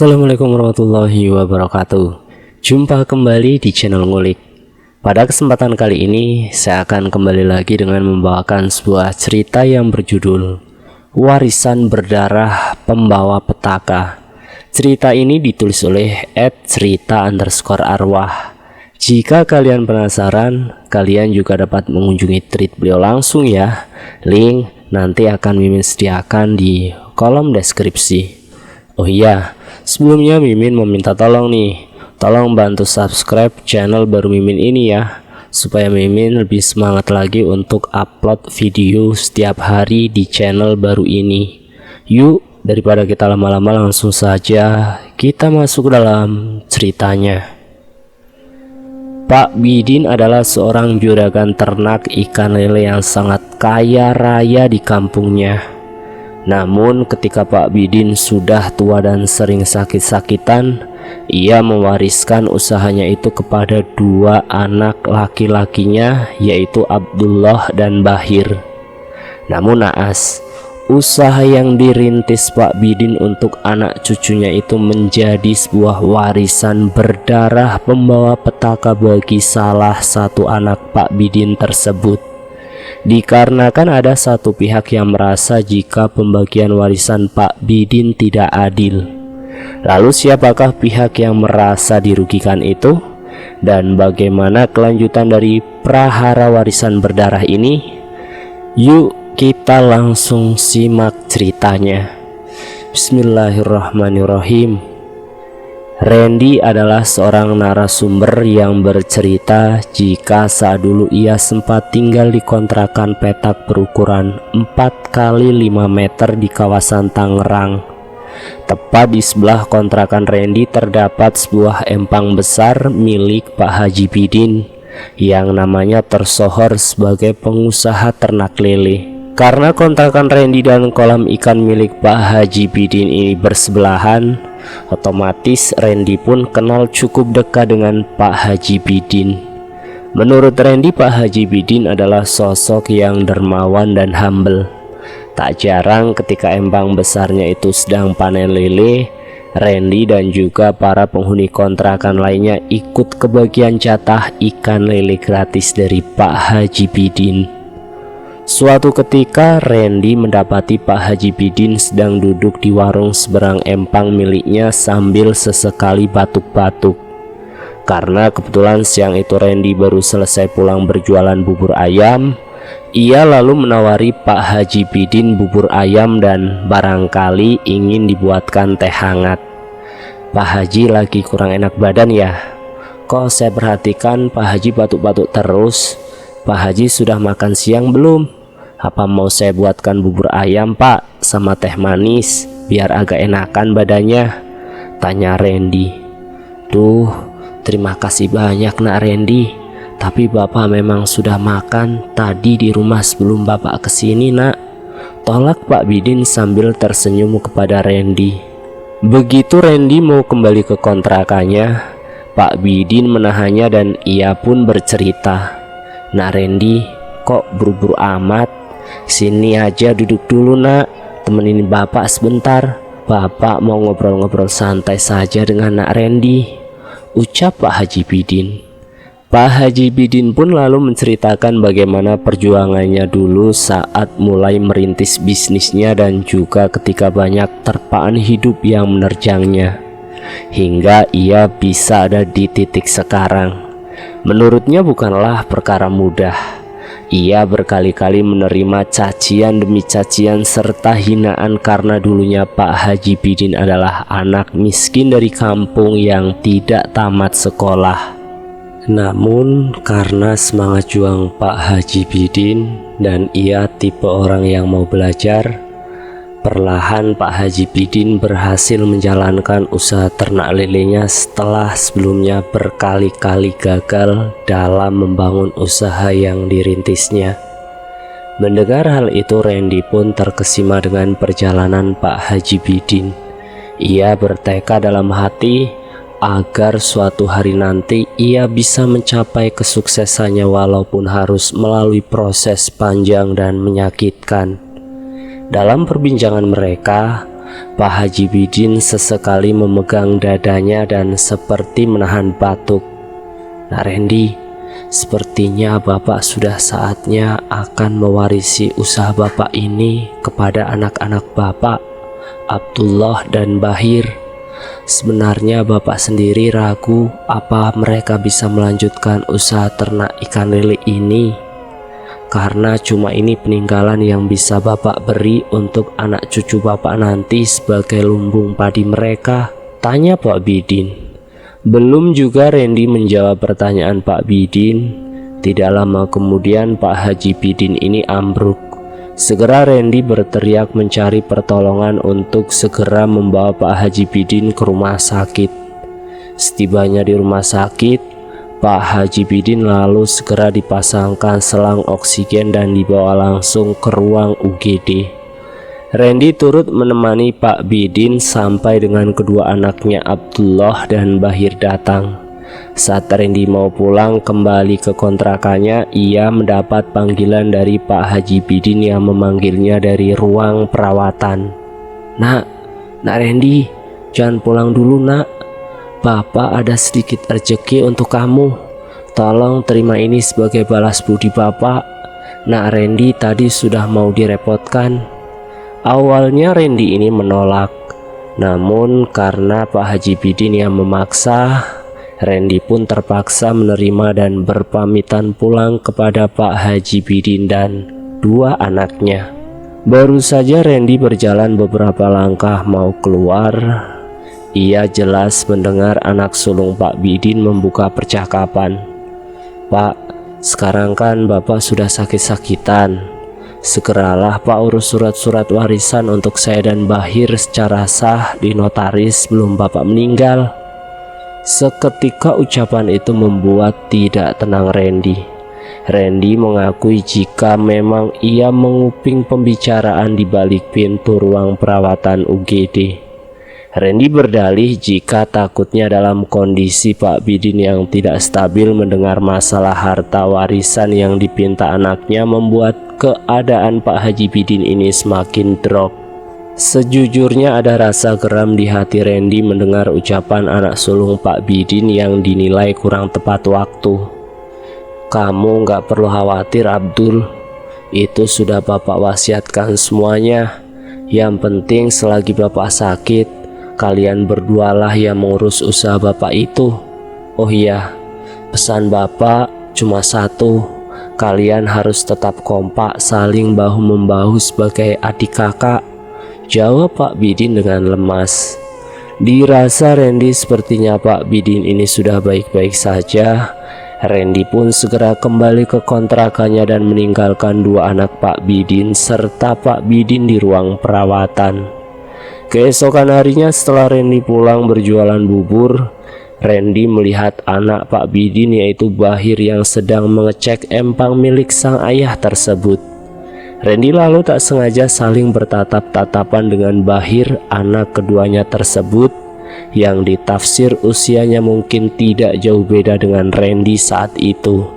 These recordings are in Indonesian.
Assalamualaikum warahmatullahi wabarakatuh. Jumpa kembali di channel Ngulik. Pada kesempatan kali ini saya akan kembali lagi dengan membawakan sebuah cerita yang berjudul Warisan Berdarah Pembawa Petaka. Cerita ini ditulis oleh @cerita_arwah. Jika kalian penasaran, kalian juga dapat mengunjungi tweet beliau langsung ya. Link nanti akan Mimin sediakan di kolom deskripsi. Oh iya, sebelumnya Mimin meminta tolong nih, tolong bantu subscribe channel baru Mimin ini ya, supaya Mimin lebih semangat lagi untuk upload video setiap hari di channel baru ini. Yuk, daripada kita lama-lama langsung saja kita masuk dalam ceritanya. Pak Bidin adalah seorang juragan ternak ikan lele yang sangat kaya raya di kampungnya. Namun ketika Pak Bidin sudah tua dan sering sakit-sakitan, ia mewariskan usahanya itu kepada dua anak laki-lakinya, yaitu Abdullah dan Bahir. Namun naas, usaha yang dirintis Pak Bidin untuk anak cucunya itu menjadi sebuah warisan berdarah pembawa petaka bagi salah satu anak Pak Bidin tersebut. Dikarenakan ada satu pihak yang merasa jika pembagian warisan Pak Bidin tidak adil. Lalu siapakah pihak yang merasa dirugikan itu? Dan bagaimana kelanjutan dari prahara warisan berdarah ini? Yuk kita langsung simak ceritanya. Bismillahirrahmanirrahim. Randy adalah seorang narasumber yang bercerita jika saat dulu ia sempat tinggal di kontrakan petak berukuran 4x5 meter di kawasan Tangerang. Tepat di sebelah kontrakan Randy terdapat sebuah empang besar milik Pak Haji Bidin yang namanya tersohor sebagai pengusaha ternak lele. Karena kontrakan Randy dan kolam ikan milik Pak Haji Bidin ini bersebelahan, otomatis Randy pun kenal cukup dekat dengan Pak Haji Bidin. Menurut Randy, Pak Haji Bidin adalah sosok yang dermawan dan humble. Tak jarang ketika empang besarnya itu sedang panen lele, Randy dan juga para penghuni kontrakan lainnya ikut kebagian jatah ikan lele gratis dari Pak Haji Bidin. Suatu ketika Randy mendapati Pak Haji Bidin sedang duduk di warung seberang empang miliknya sambil sesekali batuk-batuk. Karena kebetulan siang itu Randy baru selesai pulang berjualan bubur ayam, ia lalu menawari Pak Haji Bidin bubur ayam dan barangkali ingin dibuatkan teh hangat. Pak Haji lagi kurang enak badan ya? Kok saya perhatikan Pak Haji batuk-batuk terus? Pak Haji sudah makan siang belum? Apa mau saya buatkan bubur ayam Pak sama teh manis biar agak enakan badannya? Tanya Randy. Duh, terima kasih banyak nak Randy, tapi Bapak memang sudah makan tadi di rumah sebelum Bapak kesini nak, tolak Pak Bidin sambil tersenyum kepada Randy. Begitu Randy mau kembali ke kontrakannya, Pak Bidin menahannya dan ia pun bercerita. Nak Randy, kok buru-buru amat? Sini aja duduk dulu nak, temenin Bapak sebentar. Bapak mau ngobrol-ngobrol santai saja dengan nak Randy, ucap Pak Haji Bidin. Pak Haji Bidin pun lalu menceritakan bagaimana perjuangannya dulu saat mulai merintis bisnisnya dan juga ketika banyak terpaan hidup yang menerjangnya, hingga ia bisa ada di titik sekarang. Menurutnya bukanlah perkara mudah. Ia berkali-kali menerima cacian demi cacian serta hinaan karena dulunya Pak Haji Bidin adalah anak miskin dari kampung yang tidak tamat sekolah. Namun karena semangat juang Pak Haji Bidin dan ia tipe orang yang mau belajar, perlahan Pak Haji Bidin berhasil menjalankan usaha ternak lelenya setelah sebelumnya berkali-kali gagal dalam membangun usaha yang dirintisnya. Mendengar hal itu, Randy pun terkesima dengan perjalanan Pak Haji Bidin. Ia bertekad dalam hati agar suatu hari nanti ia bisa mencapai kesuksesannya walaupun harus melalui proses panjang dan menyakitkan. Dalam perbincangan mereka, Pak Haji Bidin sesekali memegang dadanya dan seperti menahan batuk. Nak Randy, sepertinya Bapak sudah saatnya akan mewarisi usaha Bapak ini kepada anak-anak Bapak, Abdullah dan Bahir. Sebenarnya Bapak sendiri ragu apa mereka bisa melanjutkan usaha ternak ikan lele ini, karena cuma ini peninggalan yang bisa Bapak beri untuk anak cucu Bapak nanti sebagai lumbung padi mereka, tanya Pak Bidin. Belum juga Randy menjawab pertanyaan Pak Bidin, tidak lama kemudian Pak Haji Bidin ini ambruk. Segera Randy berteriak mencari pertolongan untuk segera membawa Pak Haji Bidin ke rumah sakit. Setibanya di rumah sakit, Pak Haji Bidin lalu segera dipasangkan selang oksigen dan dibawa langsung ke ruang UGD. Randy turut menemani Pak Bidin sampai dengan kedua anaknya Abdullah dan Bahir datang. Saat Randy mau pulang kembali ke kontrakannya, ia mendapat panggilan dari Pak Haji Bidin yang memanggilnya dari ruang perawatan. Nak Randy, jangan pulang dulu nak. Bapak ada sedikit rezeki untuk kamu. Tolong terima ini sebagai balas budi Bapak. Nak Randy tadi sudah mau direpotkan. Awalnya Randy ini menolak, namun karena Pak Haji Bidin yang memaksa, Randy pun terpaksa menerima dan berpamitan pulang kepada Pak Haji Bidin dan dua anaknya. Baru saja Randy berjalan beberapa langkah mau keluar, ia jelas mendengar anak sulung Pak Bidin membuka percakapan. Pak, sekarang kan Bapak sudah sakit-sakitan. Segeralah Pak urus surat-surat warisan untuk saya dan Bahir secara sah di notaris sebelum Bapak meninggal. Seketika ucapan itu membuat tidak tenang Randy. Randy mengakui jika memang ia menguping pembicaraan di balik pintu ruang perawatan UGD. Randy berdalih jika takutnya dalam kondisi Pak Bidin yang tidak stabil mendengar masalah harta warisan yang dipinta anaknya membuat keadaan Pak Haji Bidin ini semakin drop. Sejujurnya ada rasa geram di hati Randy mendengar ucapan anak sulung Pak Bidin yang dinilai kurang tepat waktu. Kamu gak perlu khawatir Abdul, itu sudah Bapak wasiatkan semuanya. Yang penting selagi Bapak sakit, kalian berdualah yang mengurus usaha Bapak itu. Oh iya, pesan Bapak cuma satu, kalian harus tetap kompak saling bahu-membahu sebagai adik kakak, jawab Pak Bidin dengan lemas. Dirasa Randy sepertinya Pak Bidin ini sudah baik-baik saja. Randy pun segera kembali ke kontrakannya dan meninggalkan dua anak Pak Bidin serta Pak Bidin di ruang perawatan. Keesokan harinya setelah Randy pulang berjualan bubur, Randy melihat anak Pak Bidin yaitu Bahir yang sedang mengecek empang milik sang ayah tersebut. Randy lalu tak sengaja saling bertatap-tatapan dengan Bahir, anak keduanya tersebut, yang ditafsir usianya mungkin tidak jauh beda dengan Randy saat itu,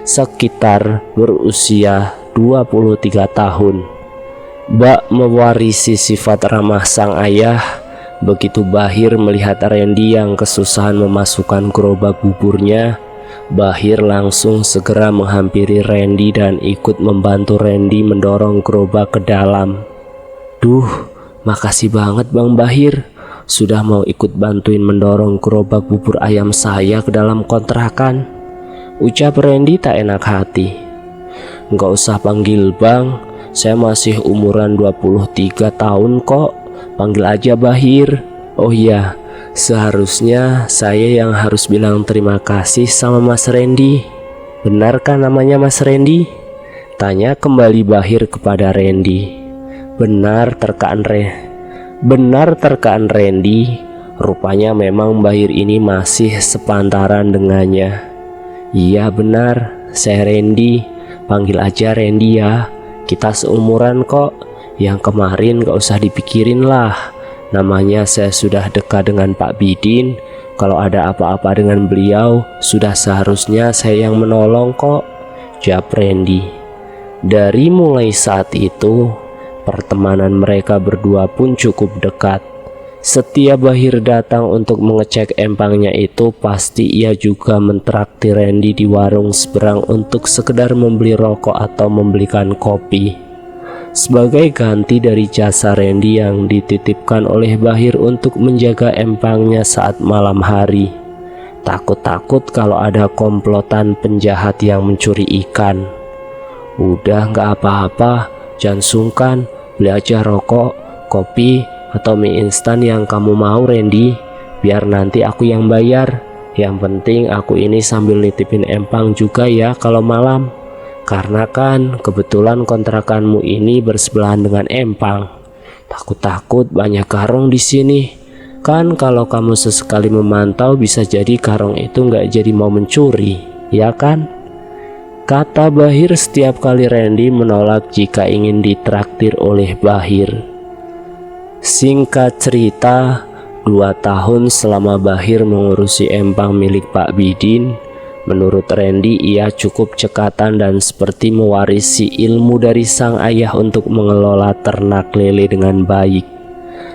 sekitar berusia 23 tahun. Bak mewarisi sifat ramah sang ayah. Begitu Bahir melihat Randy yang kesusahan memasukkan gerobak buburnya, Bahir langsung segera menghampiri Randy dan ikut membantu Randy mendorong gerobak ke dalam. Duh, makasih banget Bang Bahir, sudah mau ikut bantuin mendorong gerobak bubur ayam saya ke dalam kontrakan, ucap Randy tak enak hati. Nggak usah panggil Bang, saya masih umuran 23 tahun kok, panggil aja Bahir. Oh iya, seharusnya saya yang harus bilang terima kasih sama Mas Randy. Benar kan namanya Mas Randy? Tanya kembali Bahir kepada Randy. Benar terkaan Randy. Rupanya memang Bahir ini masih sepantaran dengannya. Iya benar, saya Randy, panggil aja Randy ya. Kita seumuran kok, yang kemarin gak usah dipikirin lah. Namanya saya sudah dekat dengan Pak Bidin. Kalau ada apa-apa dengan beliau, sudah seharusnya saya yang menolong kok, jawab Randy. Dari mulai saat itu, Pertemanan mereka berdua pun cukup dekat. Setiap Bahir datang untuk mengecek empangnya itu, pasti ia juga mentraktir Randy di warung seberang untuk sekedar membeli rokok atau membelikan kopi. Sebagai ganti dari jasa Randy yang dititipkan oleh Bahir untuk menjaga empangnya saat malam hari. Takut-takut kalau ada komplotan penjahat yang mencuri ikan. Udah nggak apa-apa, jangan sungkan, beli aja rokok, kopi, atau mie instan yang kamu mau Randy, biar nanti aku yang bayar. Yang penting aku ini sambil nitipin empang juga ya kalau malam, karena kan kebetulan kontrakanmu ini bersebelahan dengan empang. Takut-takut banyak karung di sini. Kan kalau kamu sesekali memantau bisa jadi karung itu nggak jadi mau mencuri, ya kan? Kata Bahir setiap kali Randy menolak jika ingin ditraktir oleh Bahir. Singkat cerita, 2 tahun selama Bahir mengurusi empang milik Pak Bidin, menurut Randy ia cukup cekatan dan seperti mewarisi ilmu dari sang ayah untuk mengelola ternak lele dengan baik.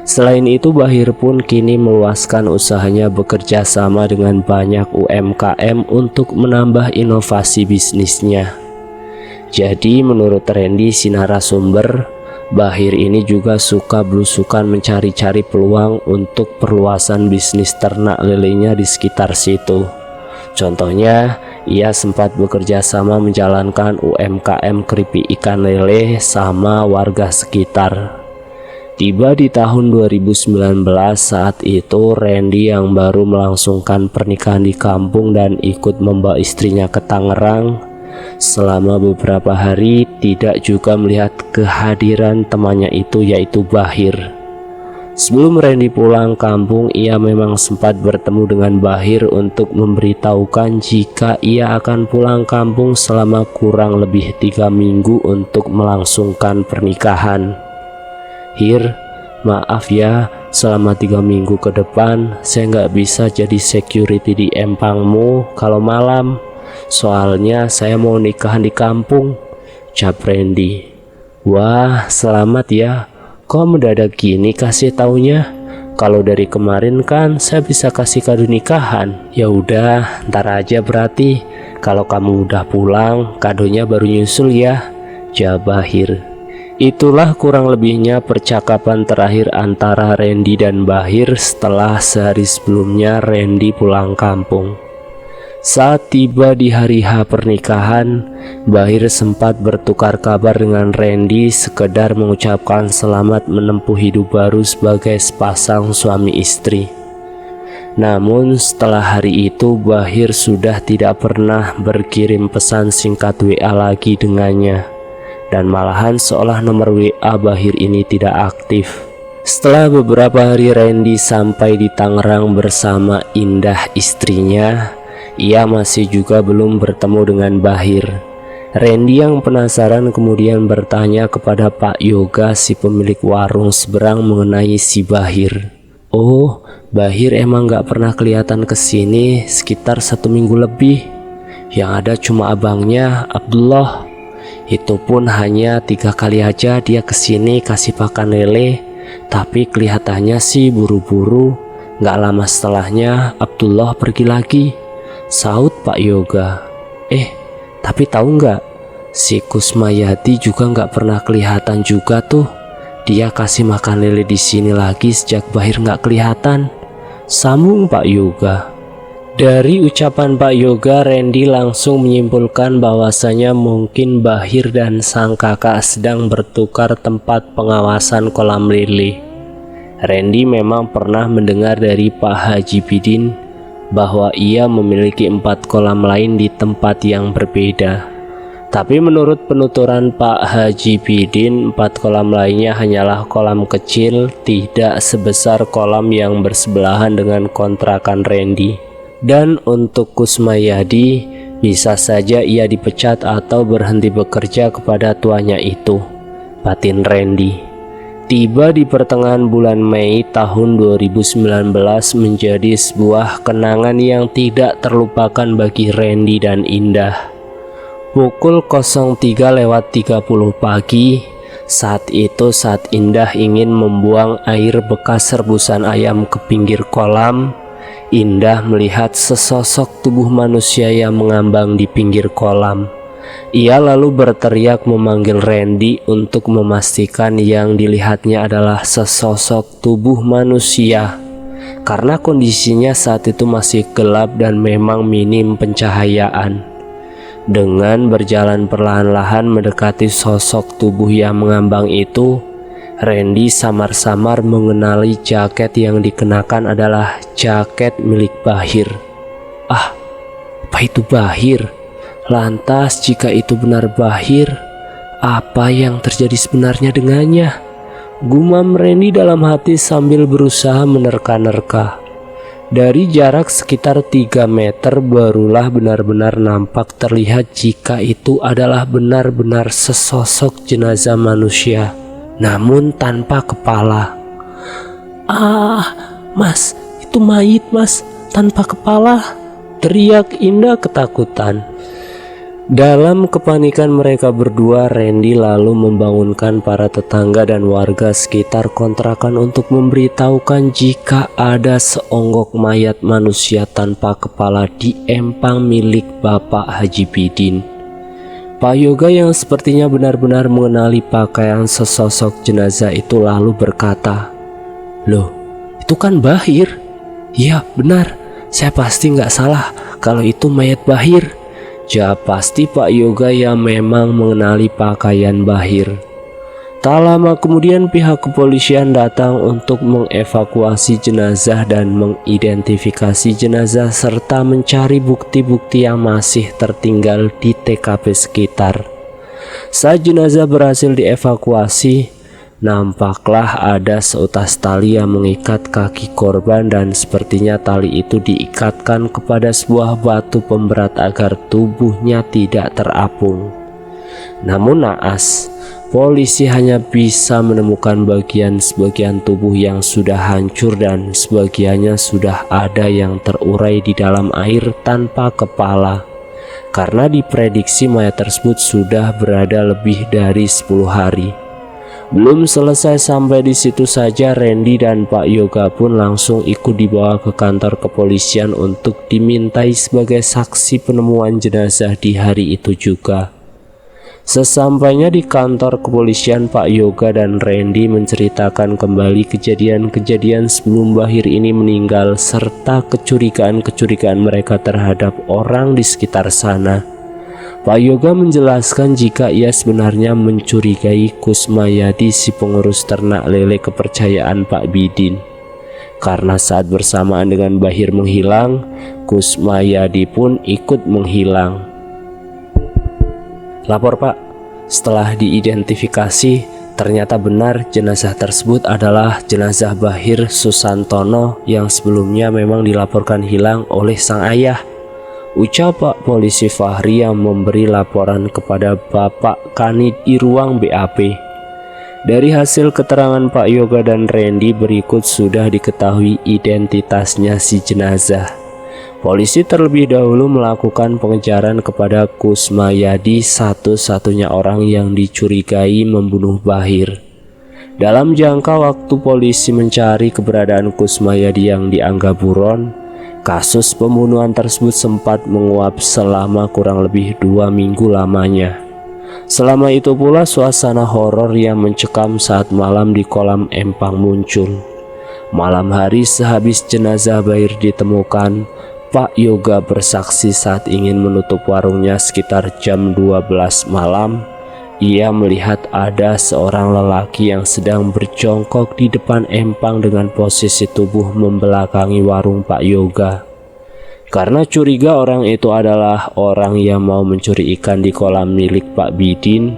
Selain itu, Bahir pun kini meluaskan usahanya bekerja sama dengan banyak UMKM untuk menambah inovasi bisnisnya. Jadi menurut Randy si narasumber, Bahir ini juga suka belusukan mencari-cari peluang untuk perluasan bisnis ternak lelenya di sekitar situ. Contohnya, ia sempat bekerja sama menjalankan UMKM keripik ikan lele sama warga sekitar. Tiba di tahun 2019, saat itu Randy yang baru melangsungkan pernikahan di kampung dan ikut membawa istrinya ke Tangerang. Selama beberapa hari tidak juga melihat kehadiran temannya itu, yaitu Bahir. Sebelum Randy pulang kampung, ia memang sempat bertemu dengan Bahir untuk memberitahukan jika ia akan pulang kampung selama kurang lebih 3 minggu untuk melangsungkan pernikahan. Hir, maaf ya, selama 3 minggu ke depan saya nggak bisa jadi security di empangmu kalau malam. Soalnya saya mau nikahan di kampung, ucap Randy. Wah, selamat ya. Kok mendadak gini kasih taunya? Kalau dari kemarin kan saya bisa kasih kado nikahan. Ya udah, ntar aja berarti. Kalau kamu udah pulang, kadonya baru nyusul ya, jawab Bahir. Itulah kurang lebihnya percakapan terakhir antara Randy dan Bahir setelah sehari sebelumnya Randy pulang kampung. Saat tiba di hari H pernikahan, Bahir sempat bertukar kabar dengan Randy sekedar mengucapkan selamat menempuh hidup baru sebagai sepasang suami istri. Namun setelah hari itu Bahir sudah tidak pernah berkirim pesan singkat WA lagi dengannya, dan malahan seolah nomor WA Bahir ini tidak aktif. Setelah beberapa hari Randy sampai di Tangerang bersama Indah istrinya, ia masih juga belum bertemu dengan Bahir. Randy yang penasaran kemudian bertanya kepada Pak Yoga, si pemilik warung seberang, mengenai si Bahir. Oh, Bahir emang gak pernah kelihatan kesini sekitar 1 minggu lebih. Yang ada cuma abangnya, Abdullah. Itu pun hanya 3 kali aja dia kesini kasih pakan lele, tapi kelihatannya sih buru-buru. Gak lama setelahnya Abdullah pergi lagi, saut Pak Yoga. Tapi tahu nggak, si Kusmayati juga nggak pernah kelihatan juga tuh. Dia kasih makan lele di sini lagi sejak Bahir nggak kelihatan, sambung Pak Yoga. Dari ucapan Pak Yoga, Randy langsung menyimpulkan bahwasanya mungkin Bahir dan sang kakak sedang bertukar tempat pengawasan kolam lele. Randy memang pernah mendengar dari Pak Haji Bidin bahwa ia memiliki 4 kolam lain di tempat yang berbeda. Tapi menurut penuturan Pak Haji Bidin, 4 kolam lainnya hanyalah kolam kecil, tidak sebesar kolam yang bersebelahan dengan kontrakan Randy. Dan untuk Kusmayadi, bisa saja ia dipecat atau berhenti bekerja kepada tuanya itu, batin Randy. Tiba di pertengahan bulan Mei tahun 2019 menjadi sebuah kenangan yang tidak terlupakan bagi Randy dan Indah. Pukul 03.30 pagi, Saat itu saat Indah ingin membuang air bekas rebusan ayam ke pinggir kolam, Indah melihat sesosok tubuh manusia yang mengambang di pinggir kolam. Ia lalu berteriak memanggil Randy untuk memastikan yang dilihatnya adalah sesosok tubuh manusia. Karena kondisinya saat itu masih gelap dan memang minim pencahayaan. Dengan berjalan perlahan-lahan mendekati sosok tubuh yang mengambang itu, Randy samar-samar mengenali jaket yang dikenakan adalah jaket milik Bahir. Ah, apa itu Bahir? Lantas jika itu benar Bahir, apa yang terjadi sebenarnya dengannya? Gumam Randy dalam hati sambil berusaha menerka-nerka. Dari jarak sekitar 3 meter barulah benar-benar nampak terlihat jika itu adalah benar-benar sesosok jenazah manusia, namun tanpa kepala. "Ah, Mas, itu mayit Mas, tanpa kepala!" teriak Indah ketakutan. Dalam kepanikan mereka berdua, Randy lalu membangunkan para tetangga dan warga sekitar kontrakan untuk memberitahukan jika ada seonggok mayat manusia tanpa kepala di empang milik Bapak Haji Bidin. Pak Yoga yang sepertinya benar-benar mengenali pakaian sesosok jenazah itu lalu berkata, "Loh, itu kan Bahir." "Iya benar, saya pasti nggak salah kalau itu mayat Bahir." Ya pasti Pak Yoga yang memang mengenali pakaian Bahir. Tak lama kemudian pihak kepolisian datang untuk mengevakuasi jenazah dan mengidentifikasi jenazah serta mencari bukti-bukti yang masih tertinggal di TKP sekitar. Saat jenazah berhasil dievakuasi, nampaklah ada seutas tali yang mengikat kaki korban dan sepertinya tali itu diikatkan kepada sebuah batu pemberat agar tubuhnya tidak terapung. Namun naas, polisi hanya bisa menemukan sebagian tubuh yang sudah hancur dan sebagiannya sudah ada yang terurai di dalam air tanpa kepala. Karena diprediksi mayat tersebut sudah berada lebih dari 10 hari. Belum selesai sampai di situ saja, Randy dan Pak Yoga pun langsung ikut dibawa ke kantor kepolisian untuk dimintai sebagai saksi penemuan jenazah di hari itu juga. Sesampainya di kantor kepolisian, Pak Yoga dan Randy menceritakan kembali kejadian-kejadian sebelum Bahir ini meninggal serta kecurigaan-kecurigaan mereka terhadap orang di sekitar sana. Pak Yoga menjelaskan jika ia sebenarnya mencurigai Kusmayadi, si pengurus ternak lele kepercayaan Pak Bidin. Karena saat bersamaan dengan Bahir menghilang, Kusmayadi pun ikut menghilang. "Lapor Pak, setelah diidentifikasi ternyata benar jenazah tersebut adalah jenazah Bahir Susantono yang sebelumnya memang dilaporkan hilang oleh sang ayah," ucap Pak Polisi Fahri yang memberi laporan kepada Bapak Kanit di ruang BAP. Dari hasil keterangan Pak Yoga dan Randy berikut sudah diketahui identitasnya si jenazah. Polisi terlebih dahulu melakukan pengejaran kepada Kusmayadi, satu-satunya orang yang dicurigai membunuh Bahir. Dalam jangka waktu polisi mencari keberadaan Kusmayadi yang dianggap buron, kasus pembunuhan tersebut sempat menguap selama kurang lebih 2 minggu lamanya. Selama itu pula suasana horor yang mencekam saat malam di kolam empang muncul. Malam hari sehabis jenazah Bahir ditemukan, Pak Yoga bersaksi saat ingin menutup warungnya sekitar jam 12 malam. Ia melihat ada seorang lelaki yang sedang berjongkok di depan empang dengan posisi tubuh membelakangi warung Pak Yoga. Karena curiga orang itu adalah orang yang mau mencuri ikan di kolam milik Pak Bidin,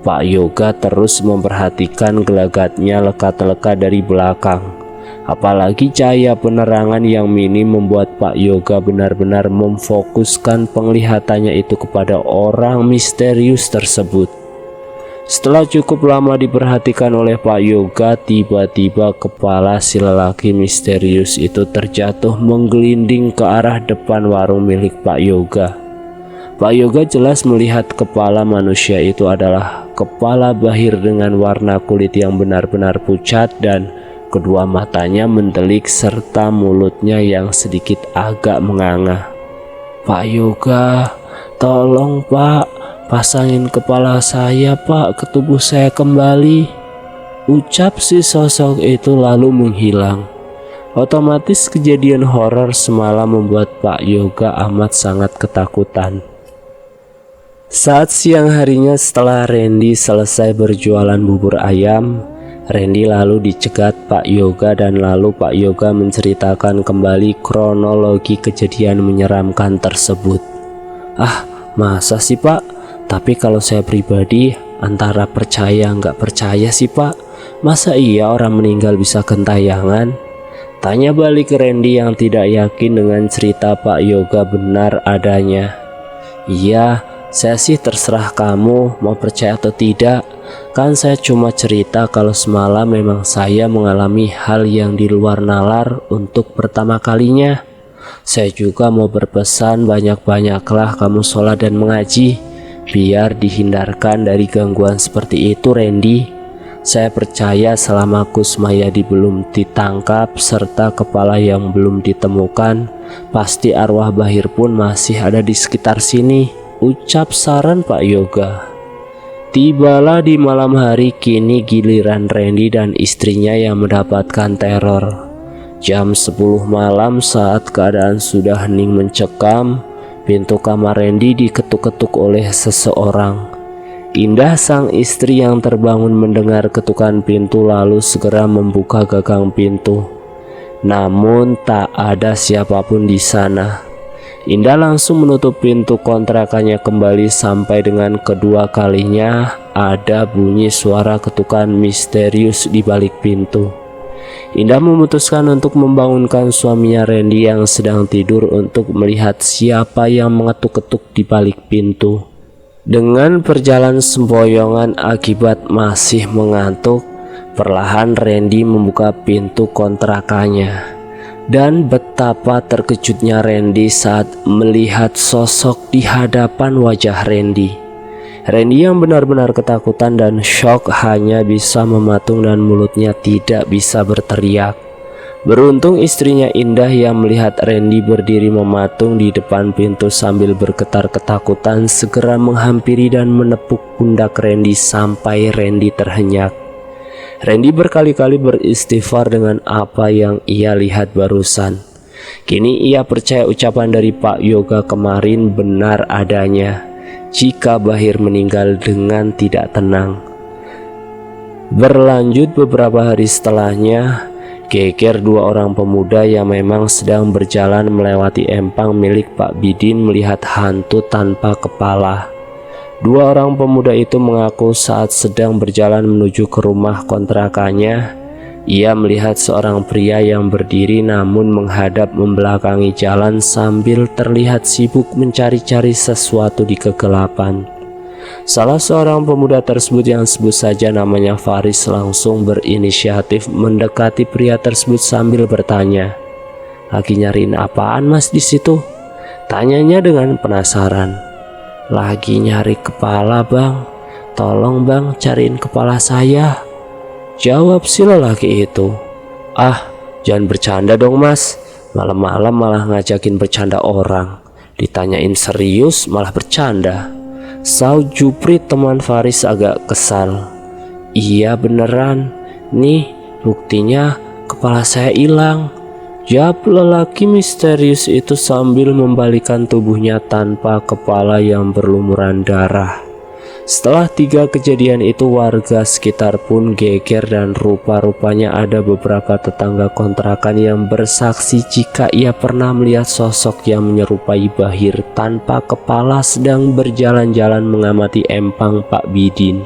Pak Yoga terus memperhatikan gelagatnya lekat-lekat dari belakang. Apalagi cahaya penerangan yang minim membuat Pak Yoga benar-benar memfokuskan penglihatannya itu kepada orang misterius tersebut. Setelah cukup lama diperhatikan oleh Pak Yoga, tiba-tiba kepala si lelaki misterius itu terjatuh menggelinding ke arah depan warung milik Pak Yoga. Pak Yoga jelas melihat kepala manusia itu adalah kepala Bahir dengan warna kulit yang benar-benar pucat dan kedua matanya mendelik serta mulutnya yang sedikit agak menganga. "Pak Yoga, tolong Pak, pasangin kepala saya Pak ke tubuh saya kembali," ucap si sosok itu lalu menghilang. Otomatis kejadian horor semalam membuat Pak Yoga amat sangat ketakutan. Saat siang harinya setelah Randy selesai berjualan bubur ayam, Randy lalu dicegat Pak Yoga dan lalu Pak Yoga menceritakan kembali kronologi kejadian menyeramkan tersebut. "Ah, masa sih Pak? Tapi kalau saya pribadi antara percaya nggak percaya sih Pak. Masa iya orang meninggal bisa gentayangan?" Tanya balik ke Randy yang tidak yakin dengan cerita Pak Yoga benar adanya. "Iya, saya sih terserah kamu mau percaya atau tidak. Kan saya cuma cerita kalau semalam memang saya mengalami hal yang di luar nalar untuk pertama kalinya. Saya juga mau berpesan banyak-banyaklah kamu sholat dan mengaji, biar dihindarkan dari gangguan seperti itu Randy. Saya percaya selama Kusmayadi belum ditangkap serta kepala yang belum ditemukan, pasti arwah Bahir pun masih ada di sekitar sini," ucap saran Pak Yoga. Tibalah di malam hari, kini giliran Randy dan istrinya yang mendapatkan teror. Jam 10 malam saat keadaan sudah hening mencekam, pintu kamar Randy diketuk-ketuk oleh seseorang. Indah sang istri yang terbangun mendengar ketukan pintu lalu segera membuka gagang pintu. Namun tak ada siapapun di sana. Indah langsung menutup pintu kontrakannya kembali sampai dengan kedua kalinya ada bunyi suara ketukan misterius di balik pintu. Indah memutuskan untuk membangunkan suaminya Randy yang sedang tidur untuk melihat siapa yang mengetuk-ketuk di balik pintu. Dengan berjalan sempoyongan akibat masih mengantuk, perlahan Randy membuka pintu kontrakannya. Dan betapa terkejutnya Randy saat melihat sosok di hadapan wajah Randy. Randy yang benar-benar ketakutan dan shock hanya bisa mematung dan mulutnya tidak bisa berteriak. Beruntung istrinya Indah yang melihat Randy berdiri mematung di depan pintu sambil bergetar ketakutan segera menghampiri dan menepuk pundak Randy sampai Randy terhenyak. Randy berkali-kali beristighfar dengan apa yang ia lihat barusan. Kini ia percaya ucapan dari Pak Yoga kemarin benar adanya. Jika Bahir meninggal dengan tidak tenang. Berlanjut beberapa hari setelahnya, geger dua orang pemuda yang memang sedang berjalan melewati empang milik Pak Bidin melihat hantu tanpa kepala. Dua orang pemuda itu mengaku saat sedang berjalan menuju ke rumah kontrakannya, ia melihat seorang pria yang berdiri namun menghadap membelakangi jalan sambil terlihat sibuk mencari-cari sesuatu di kegelapan. Salah seorang pemuda tersebut yang sebut saja namanya Faris langsung berinisiatif mendekati pria tersebut sambil bertanya, "Lagi nyariin apaan Mas di situ?" Tanyanya dengan penasaran. "Lagi nyari kepala Bang, tolong Bang cariin kepala saya," jawab si lelaki itu. "Ah, jangan bercanda dong Mas, malam-malam malah ngajakin bercanda orang, ditanyain serius malah bercanda," saud Jupri teman Faris agak kesal. "Iya beneran, nih buktinya kepala saya hilang," jawab lelaki misterius itu sambil membalikan tubuhnya tanpa kepala yang berlumuran darah. Setelah 3 kejadian itu warga sekitar pun geger dan rupa-rupanya ada beberapa tetangga kontrakan yang bersaksi jika ia pernah melihat sosok yang menyerupai Bahir tanpa kepala sedang berjalan-jalan mengamati empang Pak Bidin.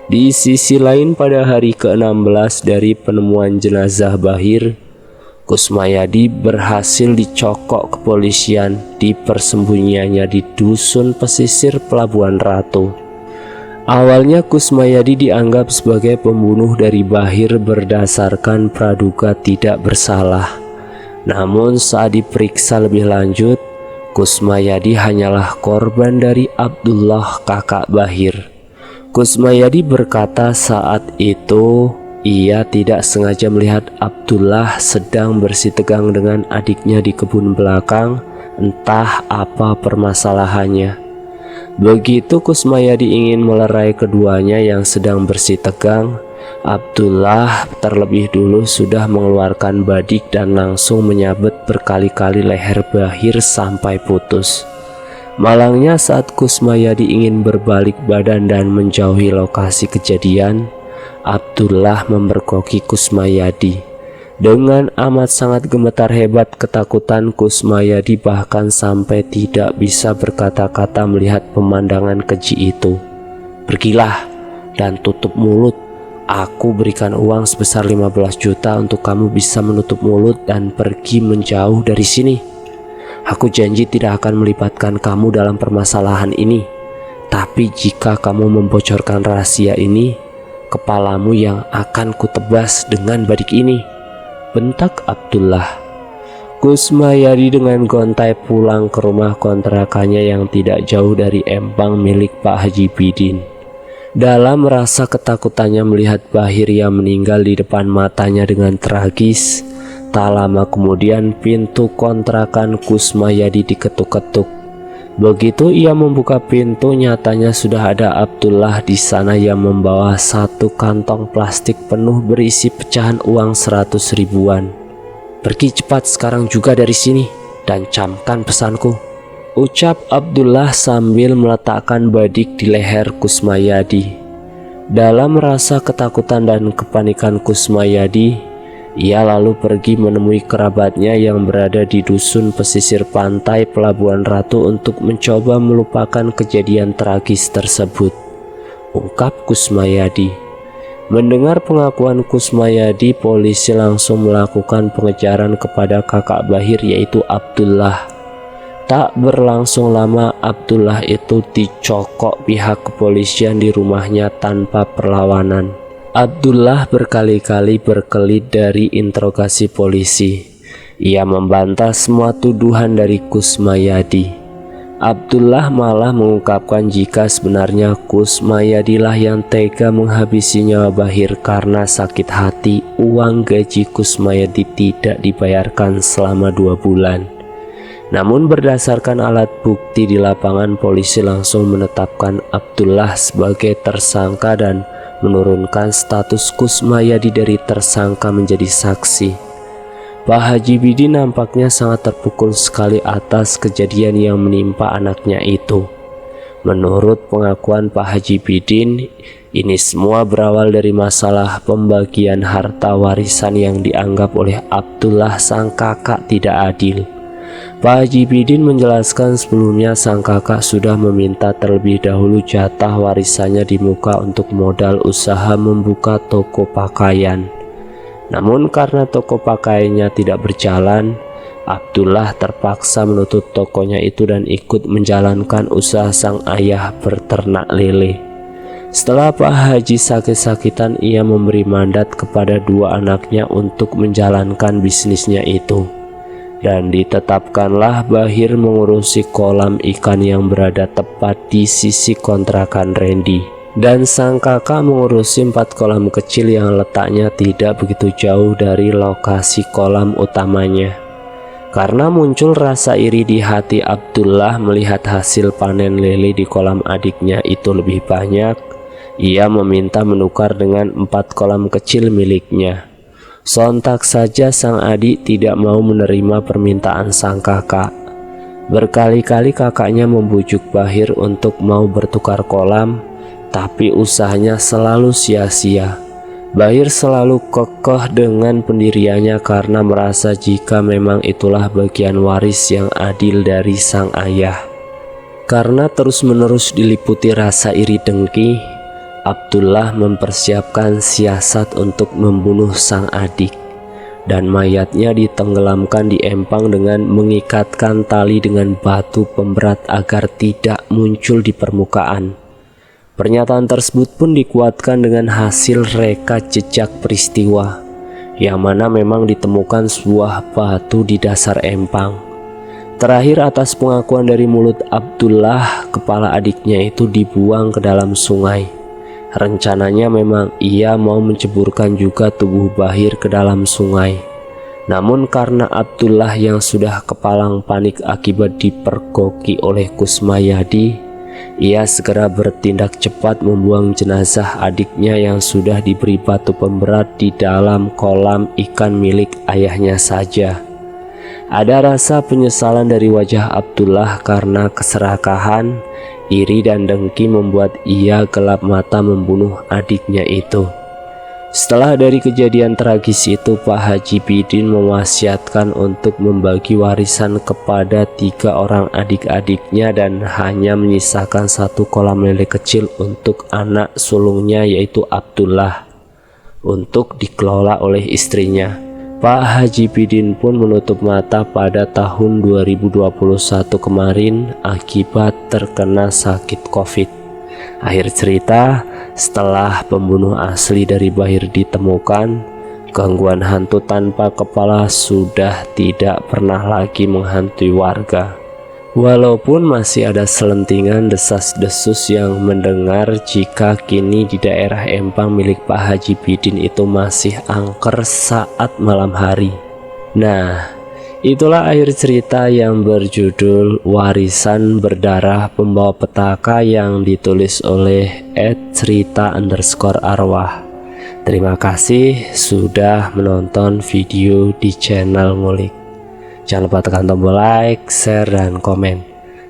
Di sisi lain pada hari ke-16 dari penemuan jenazah Bahir, Kusmayadi berhasil dicokok kepolisian di persembunyiannya di dusun pesisir Pelabuhan Ratu. Awalnya Kusmayadi dianggap sebagai pembunuh dari Bahir berdasarkan praduga tidak bersalah. Namun saat diperiksa lebih lanjut, Kusmayadi hanyalah korban dari Abdullah kakak Bahir. Kusmayadi berkata saat itu ia tidak sengaja melihat Abdullah sedang bersitegang dengan adiknya di kebun belakang, entah apa permasalahannya. Begitu Kusmayadi ingin melerai keduanya yang sedang bersitegang, Abdullah terlebih dulu sudah mengeluarkan badik dan langsung menyabet berkali-kali leher Bahir sampai putus. Malangnya saat Kusmayadi ingin berbalik badan dan menjauhi lokasi kejadian, Abdullah memergoki Kusmayadi. Dengan amat sangat gemetar hebat ketakutan, Kusmayadi bahkan sampai tidak bisa berkata-kata melihat pemandangan keji itu. "Pergilah dan tutup mulut. Aku berikan uang sebesar 15 juta untuk kamu bisa menutup mulut dan pergi menjauh dari sini. Aku janji tidak akan melibatkan kamu dalam permasalahan ini. Tapi jika kamu membocorkan rahasia ini, kepalamu yang akan kutebas dengan badik ini," bentak Abdullah. Kusmayadi dengan gontai pulang ke rumah kontrakannya yang tidak jauh dari empang milik Pak Haji Bidin. Dalam rasa ketakutannya melihat Bahir yang meninggal di depan matanya dengan tragis, tak lama kemudian pintu kontrakan Kusmayadi diketuk-ketuk. Begitu ia membuka pintu, nyatanya sudah ada Abdullah di sana yang membawa satu kantong plastik penuh berisi pecahan uang 100 ribuan. "Pergi cepat sekarang juga dari sini dan camkan pesanku," ucap Abdullah sambil meletakkan badik di leher Kusmayadi. Dalam rasa ketakutan dan kepanikan Kusmayadi, ia lalu pergi menemui kerabatnya yang berada di dusun pesisir pantai Pelabuhan Ratu untuk mencoba melupakan kejadian tragis tersebut, ungkap Kusmayadi. Mendengar pengakuan Kusmayadi, polisi langsung melakukan pengejaran kepada kakak Bahir yaitu Abdullah. Tak berlangsung lama Abdullah itu dicokok pihak kepolisian di rumahnya tanpa perlawanan. Abdullah berkali-kali berkelit dari interogasi polisi. Ia membantah semua tuduhan dari Kusmayadi. Abdullah malah mengungkapkan jika sebenarnya Kusmayadilah yang tega menghabisi nyawa Bahir karena sakit hati uang gaji Kusmayadi tidak dibayarkan selama 2 bulan. Namun berdasarkan alat bukti di lapangan, polisi langsung menetapkan Abdullah sebagai tersangka dan menurunkan status Kusmayadi dari tersangka menjadi saksi. Pak Haji Bidin nampaknya sangat terpukul sekali atas kejadian yang menimpa anaknya itu. Menurut pengakuan Pak Haji Bidin, ini semua berawal dari masalah pembagian harta warisan yang dianggap oleh Abdullah sang kakak tidak adil. Pak Haji Bidin menjelaskan sebelumnya sang kakak sudah meminta terlebih dahulu jatah warisannya di muka untuk modal usaha membuka toko pakaian. Namun karena toko pakaiannya tidak berjalan, Abdullah terpaksa menutup tokonya itu dan ikut menjalankan usaha sang ayah berternak lele. Setelah Pak Haji sakit-sakitan, ia memberi mandat kepada 2 anaknya untuk menjalankan bisnisnya itu. Dan ditetapkanlah Bahir mengurusi kolam ikan yang berada tepat di sisi kontrakan Randy, dan sang kakak mengurusi 4 kolam kecil yang letaknya tidak begitu jauh dari lokasi kolam utamanya. Karena muncul rasa iri di hati Abdullah melihat hasil panen lele di kolam adiknya itu lebih banyak, ia meminta menukar dengan 4 kolam kecil miliknya. Sontak saja sang adik tidak mau menerima permintaan sang kakak. Berkali-kali kakaknya membujuk Bahir untuk mau bertukar kolam, tapi usahanya selalu sia-sia. Bahir selalu kokoh dengan pendiriannya karena merasa jika memang itulah bagian waris yang adil dari sang ayah. Karena terus-menerus diliputi rasa iri dengki, Abdullah mempersiapkan siasat untuk membunuh sang adik, dan mayatnya ditenggelamkan di empang dengan mengikatkan tali dengan batu pemberat agar tidak muncul di permukaan. Pernyataan tersebut pun dikuatkan dengan hasil reka jejak peristiwa, yang mana memang ditemukan sebuah batu di dasar empang. Terakhir, atas pengakuan dari mulut Abdullah, kepala adiknya itu dibuang ke dalam sungai. Rencananya memang ia mau menceburkan juga tubuh Bahir ke dalam sungai. Namun karena Abdullah yang sudah kepalang panik akibat dipergoki oleh Kusmayadi, ia segera bertindak cepat membuang jenazah adiknya yang sudah diberi batu pemberat di dalam kolam ikan milik ayahnya saja. Ada rasa penyesalan dari wajah Abdullah karena keserakahan, iri dan dengki membuat ia gelap mata membunuh adiknya itu. Setelah dari kejadian tragis itu, Pak Haji Bidin mewasiatkan untuk membagi warisan kepada 3 orang adik-adiknya dan hanya menyisakan 1 kolam lele kecil untuk anak sulungnya yaitu Abdullah untuk dikelola oleh istrinya. Pak Haji Bidin pun menutup mata pada tahun 2021 kemarin akibat terkena sakit COVID. Akhir cerita, setelah pembunuh asli dari Bahir ditemukan, gangguan hantu tanpa kepala sudah tidak pernah lagi menghantui warga. Walaupun masih ada selentingan desas-desus yang mendengar jika kini di daerah Empang milik Pak Haji Bidin itu masih angker saat malam hari. Nah, itulah akhir cerita yang berjudul Warisan Berdarah Pembawa Petaka yang ditulis oleh @cerita_arwah. Terima kasih sudah menonton video di channel Ngulik. Jangan lupa tekan tombol like, share, dan komen.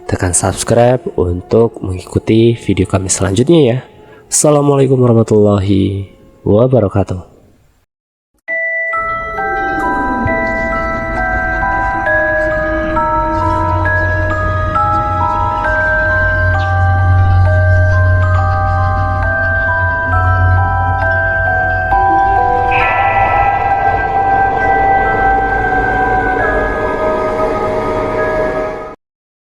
Tekan subscribe untuk mengikuti video kami selanjutnya ya. Assalamualaikum warahmatullahi wabarakatuh.